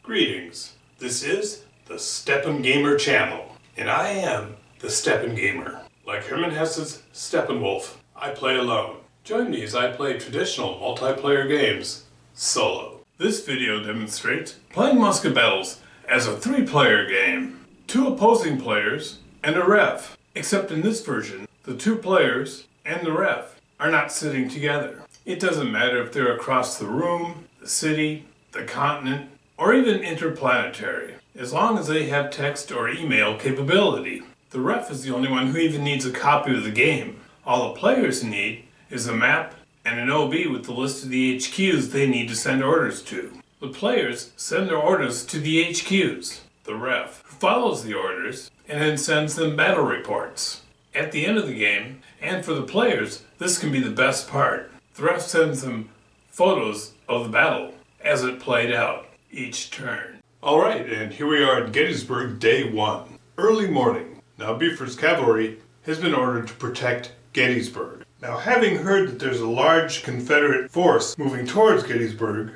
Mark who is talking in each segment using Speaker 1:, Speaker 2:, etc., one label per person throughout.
Speaker 1: Greetings. This is the Steppen Gamer channel, and I am the Steppen Gamer. Like Hermann Hesse's Steppenwolf, I play alone. Join me as I play traditional multiplayer games solo. This video demonstrates playing Musket Battles as a 3-player game. 2 opposing players and a ref. Except in this version, the 2 players and the ref are not sitting together. It doesn't matter if they're across the room, the city, the continent, or even interplanetary, as long as they have text or email capability. The ref is the only one who even needs a copy of the game. All the players need is a map and an OB with the list of the HQs they need to send orders to. The players send their orders to the HQs. The ref follows the orders and then sends them battle reports. At the end of the game, and for the players, this can be the best part. The ref sends them photos of the battle as it played out each turn. Alright, and here we are at Gettysburg, day 1. Early morning. Now Buford's cavalry has been ordered to protect Gettysburg. Now, having heard that there's a large Confederate force moving towards Gettysburg,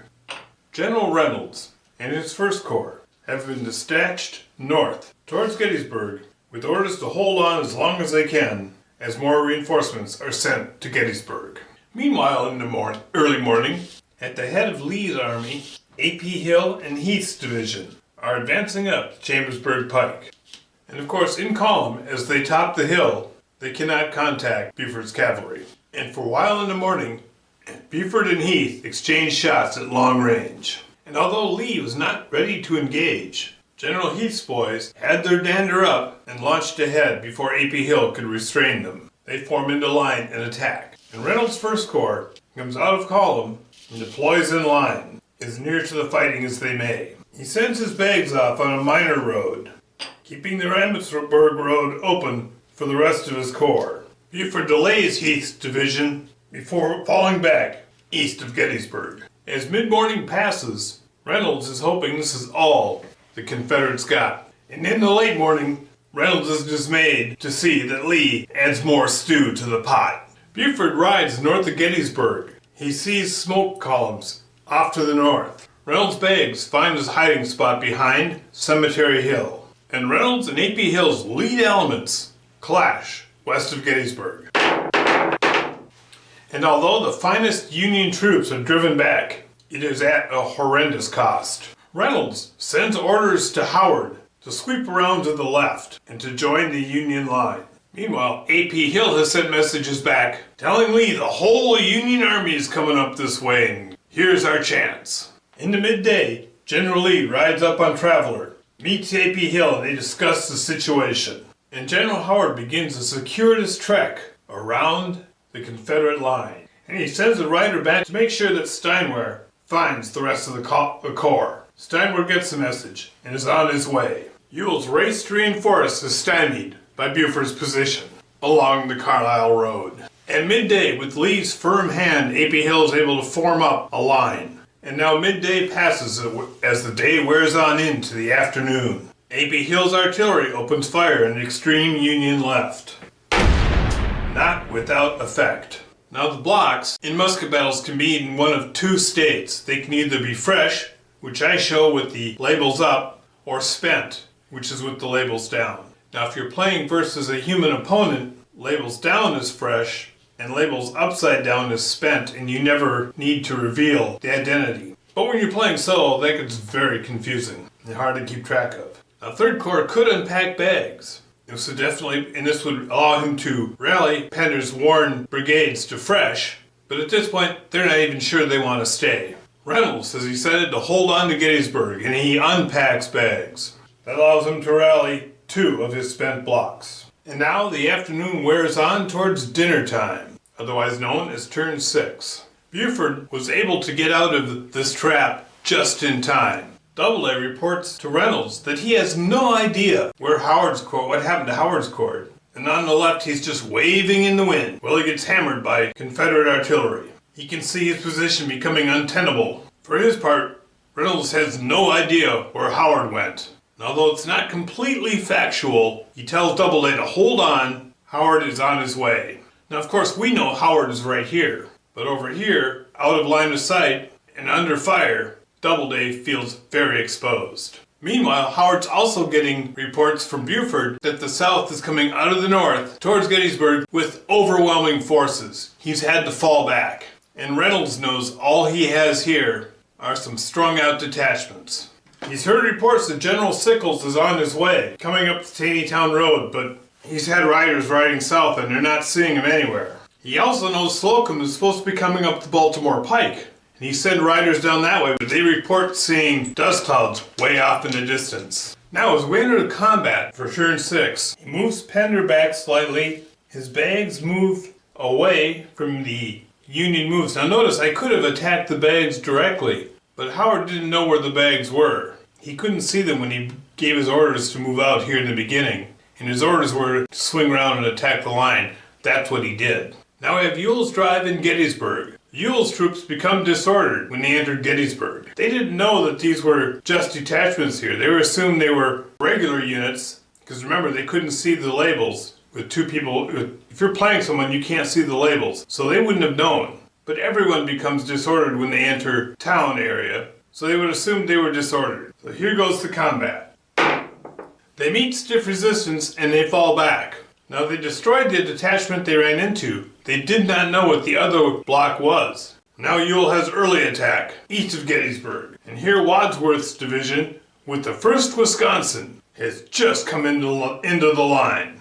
Speaker 1: General Reynolds and his First Corps have been dispatched north towards Gettysburg with orders to hold on as long as they can as more reinforcements are sent to Gettysburg. Meanwhile, in the early morning, at the head of Lee's army, A.P. Hill and Heath's division are advancing up Chambersburg Pike. And of course, in column, as they top the hill, they cannot contact Buford's cavalry. And for a while in the morning, Buford and Heath exchanged shots at long range. And although Lee was not ready to engage, General Heath's boys had their dander up and launched ahead before A.P. Hill could restrain them. They form into line and attack. And Reynolds' First Corps comes out of column and deploys in line, as near to the fighting as they may. He sends his bags off on a minor road, keeping the Ramsburg road open for the rest of his corps. Buford delays Heath's division before falling back east of Gettysburg. As mid-morning passes, Reynolds is hoping this is all the Confederates got. And in the late morning, Reynolds is dismayed to see that Lee adds more stew to the pot. Buford rides north of Gettysburg. He sees smoke columns off to the north. Reynolds' bags find his hiding spot behind Cemetery Hill. And Reynolds and A.P. Hill's lead elements clash west of Gettysburg. And although the finest Union troops are driven back, it is at a horrendous cost. Reynolds sends orders to Howard to sweep around to the left and to join the Union line. Meanwhile, A.P. Hill has sent messages back telling Lee the whole Union army is coming up this way and here's our chance. Into midday, General Lee rides up on Traveler, meets A.P. Hill, and they discuss the situation. And General Howard begins a circuitous trek around the Confederate line. And he sends a rider back to make sure that Steinwehr finds the rest of the corps. Steinwehr gets the message and is on his way. Ewell's race to reinforce is stymied by Buford's position along the Carlisle Road. At midday, with Lee's firm hand, A.P. Hill is able to form up a line. And now midday passes as the day wears on into the afternoon. A.P. Hill's artillery opens fire on the extreme Union left. Not without effect. Now the blocks in musket battles can be in one of 2 states. They can either be fresh, which I show with the labels up, or spent, which is with the labels down. Now if you're playing versus a human opponent, labels down is fresh, and labels upside down is spent, and you never need to reveal the identity. But when you're playing solo, that gets very confusing and hard to keep track of. Now Third Corps could unpack bags. So definitely, and this would allow him to rally Pender's worn brigades to fresh, but at this point, they're not even sure they want to stay. Reynolds has decided to hold on to Gettysburg, and he unpacks bags. That allows him to rally 2 of his spent blocks. And now the afternoon wears on towards dinner time, otherwise known as turn 6. Buford was able to get out of this trap just in time. Doubleday reports to Reynolds that he has no idea what happened to Howard's corps. And on the left, he's just waving in the wind while he gets hammered by Confederate artillery. He can see his position becoming untenable. For his part, Reynolds has no idea where Howard went. And although it's not completely factual, he tells Doubleday to hold on. Howard is on his way. Now, of course, we know Howard is right here. But over here, out of line of sight and under fire, Doubleday feels very exposed. Meanwhile, Howard's also getting reports from Buford that the South is coming out of the north towards Gettysburg with overwhelming forces. He's had to fall back. And Reynolds knows all he has here are some strung-out detachments. He's heard reports that General Sickles is on his way, coming up the Taneytown Road, but he's had riders riding south and they're not seeing him anywhere. He also knows Slocum is supposed to be coming up the Baltimore Pike. He sent riders down that way, but they report seeing dust clouds way off in the distance. Now, as we enter the combat for turn 6, he moves Pender back slightly. His bags move away from the Union moves. Now notice, I could have attacked the bags directly, but Howard didn't know where the bags were. He couldn't see them when he gave his orders to move out here in the beginning. And his orders were to swing around and attack the line. That's what he did. Now we have Ewell's drive in Gettysburg. Ewell's troops become disordered when they entered Gettysburg. They didn't know that these were just detachments here. They were assumed they were regular units, because remember, they couldn't see the labels with two people. If you're playing someone, you can't see the labels, so they wouldn't have known. But everyone becomes disordered when they enter town area, so they would assume they were disordered. So here goes the combat. They meet stiff resistance and they fall back. Now they destroyed the detachment they ran into. They did not know what the other block was. Now Ewell has early attack, east of Gettysburg. And here Wadsworth's division, with the 1st Wisconsin, has just come into the line.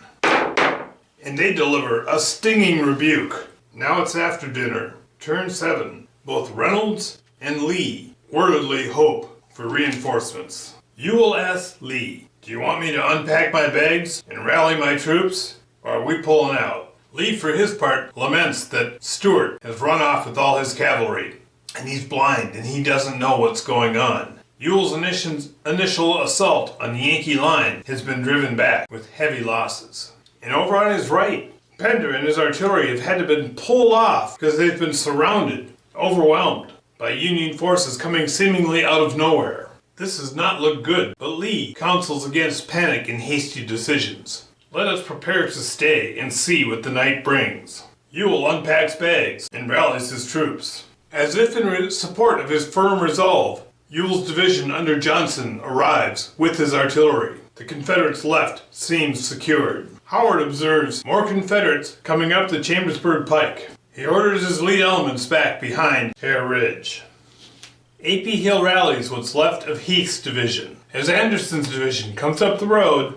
Speaker 1: And they deliver a stinging rebuke. Now it's after dinner. Turn 7. Both Reynolds and Lee wordedly hope for reinforcements. Ewell asks Lee, "Do you want me to unpack my bags and rally my troops, or are we pulling out?" Lee, for his part, laments that Stuart has run off with all his cavalry, and he's blind and he doesn't know what's going on. Ewell's initial assault on the Yankee line has been driven back with heavy losses. And over on his right, Pender and his artillery have had to been pulled off because they've been surrounded, overwhelmed by Union forces coming seemingly out of nowhere. This does not look good, but Lee counsels against panic and hasty decisions. Let us prepare to stay and see what the night brings. Ewell unpacks bags and rallies his troops. As if in support of his firm resolve, Ewell's division under Johnson arrives with his artillery. The Confederates' left seems secured. Howard observes more Confederates coming up the Chambersburg Pike. He orders his lead elements back behind Hare Ridge. A.P. Hill rallies what's left of Heath's division as Anderson's division comes up the road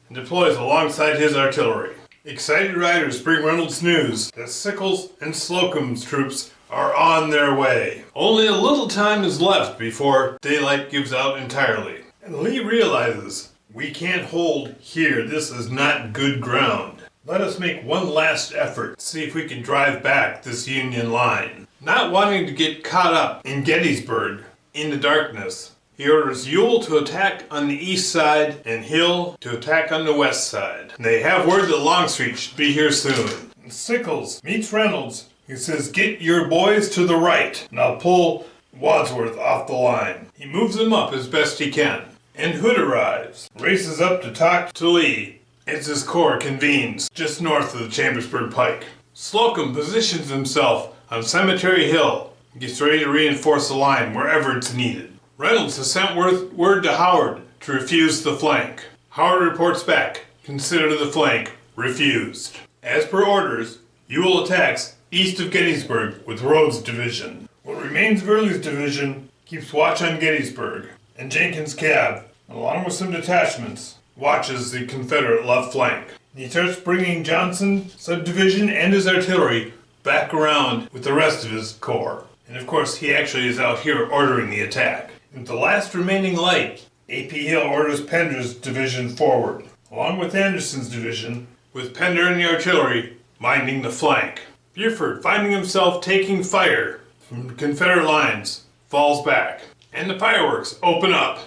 Speaker 1: and deploys alongside his artillery. Excited riders bring Reynolds news that Sickles and Slocum's troops are on their way. Only a little time is left before daylight gives out entirely. And Lee realizes, we can't hold here, this is not good ground. Let us make one last effort, see if we can drive back this Union line. Not wanting to get caught up in Gettysburg in the darkness, he orders Ewell to attack on the east side and Hill to attack on the west side. They have word that Longstreet should be here soon. And Sickles meets Reynolds. He says, "Get your boys to the right, and I'll pull Wadsworth off the line." He moves them up as best he can. And Hood arrives, races up to talk to Lee as his corps convenes just north of the Chambersburg Pike. Slocum positions himself on Cemetery Hill and gets ready to reinforce the line wherever it's needed. Reynolds has sent word to Howard to refuse the flank. Howard reports back, "Consider the flank refused." As per orders, Ewell attacks east of Gettysburg with Rhodes' division. What remains of Early's division keeps watch on Gettysburg, and Jenkins' cab, along with some detachments, watches the Confederate left flank. He starts bringing Johnson's subdivision and his artillery back around with the rest of his corps. And of course, he actually is out here ordering the attack. With the last remaining light, A.P. Hill orders Pender's division forward, along with Anderson's division, with Pender and the artillery minding the flank. Buford, finding himself taking fire from the Confederate lines, falls back, and the fireworks open up.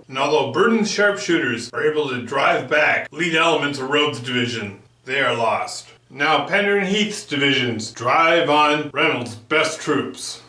Speaker 1: And although Burton's sharpshooters are able to drive back lead elements of Rhodes' division, they are lost. Now Pender and Heath's divisions drive on Reynolds' best troops.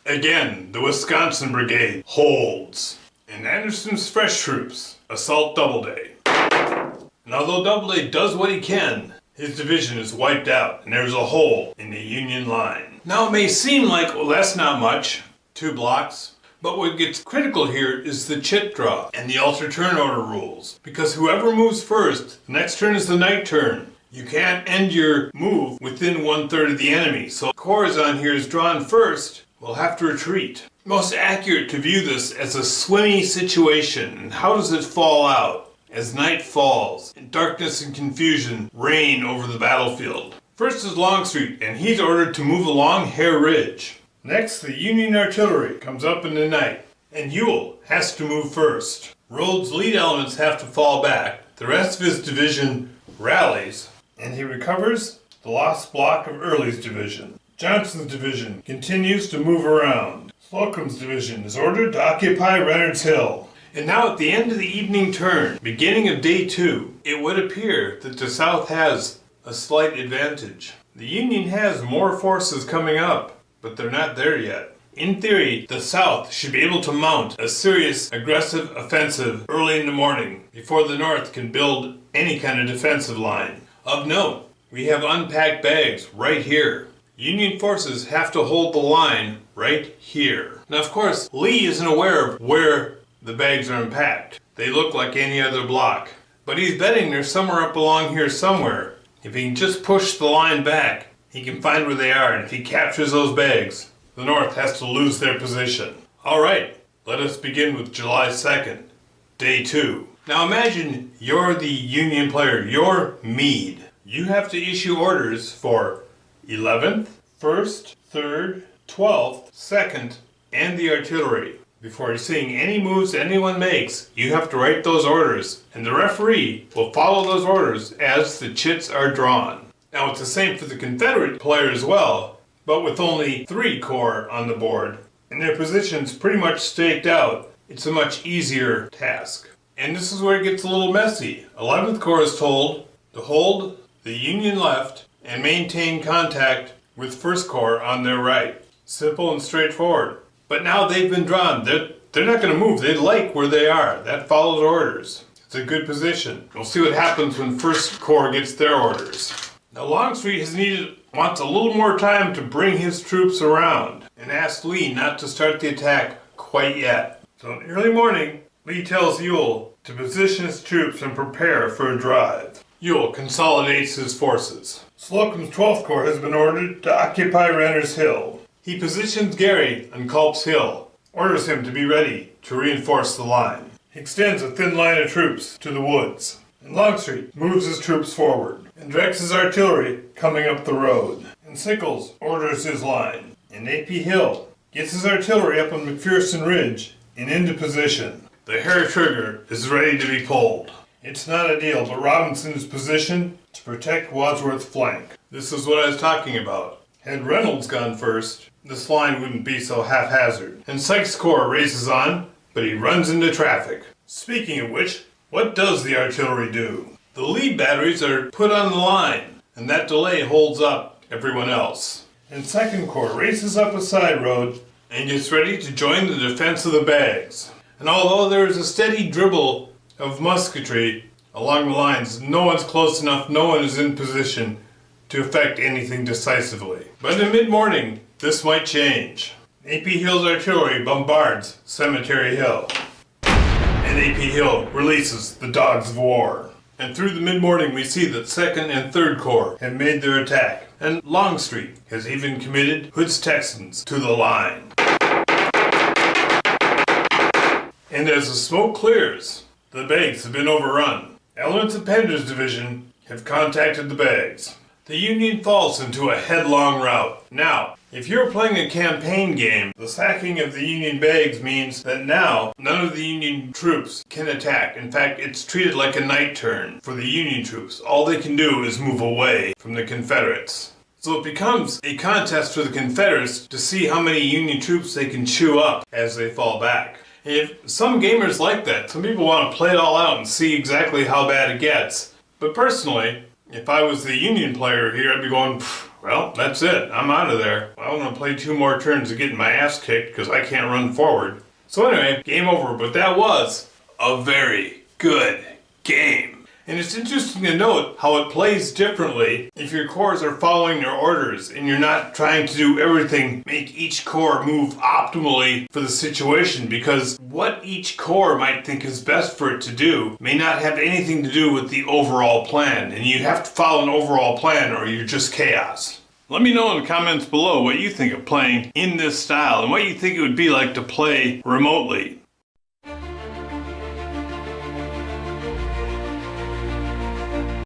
Speaker 1: Again, the Wisconsin Brigade holds, and Anderson's fresh troops assault Doubleday. And although Doubleday does what he can, his division is wiped out, and there's a hole in the Union line. Now it may seem like, well, that's not much. 2 blocks. But what gets critical here is the chit draw and the alter turn order rules. Because whoever moves first, the next turn is the night turn. You can't end your move within 1/3 of the enemy. So cores on here is drawn first, will have to retreat. Most accurate to view this as a swimmy situation. And how does it fall out? As night falls and darkness and confusion reign over the battlefield. First is Longstreet, and he's ordered to move along Hare Ridge. Next, the Union artillery comes up in the night, and Ewell has to move first. Rodes' lead elements have to fall back. The rest of his division rallies, and he recovers the lost block of Early's division. Johnson's division continues to move around. Slocum's division is ordered to occupy Reynolds Hill. And now at the end of the evening turn, beginning of day 2, it would appear that the South has a slight advantage. The Union has more forces coming up, but they're not there yet. In theory, the South should be able to mount a serious aggressive offensive early in the morning before the North can build any kind of defensive line. Of note, we have unpacked bags right here. Union forces have to hold the line right here. Now, of course, Lee isn't aware of where the bags are unpacked. They look like any other block. But he's betting they're somewhere up along here somewhere. If he can just push the line back, he can find where they are, and if he captures those bags, the North has to lose their position. Alright, let us begin with July 2nd, day 2. Now imagine you're the Union player, you're Meade. You have to issue orders for 11th, 1st, 3rd, 12th, 2nd, and the artillery. Before seeing any moves anyone makes, you have to write those orders, and the referee will follow those orders as the chits are drawn. Now it's the same for the Confederate player as well, but with only 3 corps on the board, and their positions pretty much staked out, it's a much easier task. And this is where it gets a little messy. 11th Corps is told to hold the Union left and maintain contact with 1st Corps on their right. Simple and straightforward. But now they've been drawn. They're not going to move. They like where they are. That follows orders. It's a good position. We'll see what happens when 1st Corps gets their orders. Now Longstreet wants a little more time to bring his troops around and asks Lee not to start the attack quite yet. So in early morning, Lee tells Ewell to position his troops and prepare for a drive. Ewell consolidates his forces. Slocum's 12th Corps has been ordered to occupy Renner's Hill. He positions Gary on Culp's Hill, orders him to be ready to reinforce the line. He extends a thin line of troops to the woods, and Longstreet moves his troops forward and directs his artillery coming up the road. And Sickles orders his line, and A.P. Hill gets his artillery up on McPherson Ridge and into position. The hair trigger is ready to be pulled. It's not ideal, but Robinson is positioned to protect Wadsworth's flank. This is what I was talking about. Had Reynolds gone first, this line wouldn't be so haphazard. And Sykes' Corps races on, but he runs into traffic. Speaking of which, what does the artillery do? The lead batteries are put on the line, and that delay holds up everyone else. And 2nd Corps races up a side road and gets ready to join the defense of the bags. And although there is a steady dribble of musketry along the lines, no one's close enough, no one is in position to effect anything decisively. But in mid-morning, this might change. A.P. Hill's artillery bombards Cemetery Hill, and A.P. Hill releases the Dogs of War. And through the mid-morning we see that 2nd and 3rd Corps have made their attack, and Longstreet has even committed Hood's Texans to the line. And as the smoke clears, the bags have been overrun. Elements of Pender's division have contacted the bags. The Union falls into a headlong rout. Now, if you're playing a campaign game, the sacking of the Union bags means that now none of the Union troops can attack. In fact, it's treated like a night turn for the Union troops. All they can do is move away from the Confederates. So it becomes a contest for the Confederates to see how many Union troops they can chew up as they fall back. If some gamers like that, some people want to play it all out and see exactly how bad it gets. But personally, if I was the Union player here, I'd be going, well, that's it. I'm out of there. I'm going to play 2 more turns of getting my ass kicked because I can't run forward. So anyway, game over. But that was a very good game. And it's interesting to note how it plays differently if your cores are following your orders and you're not trying to do everything, make each core move optimally for the situation, because what each core might think is best for it to do may not have anything to do with the overall plan, and you have to follow an overall plan or you're just chaos. Let me know in the comments below what you think of playing in this style and what you think it would be like to play remotely.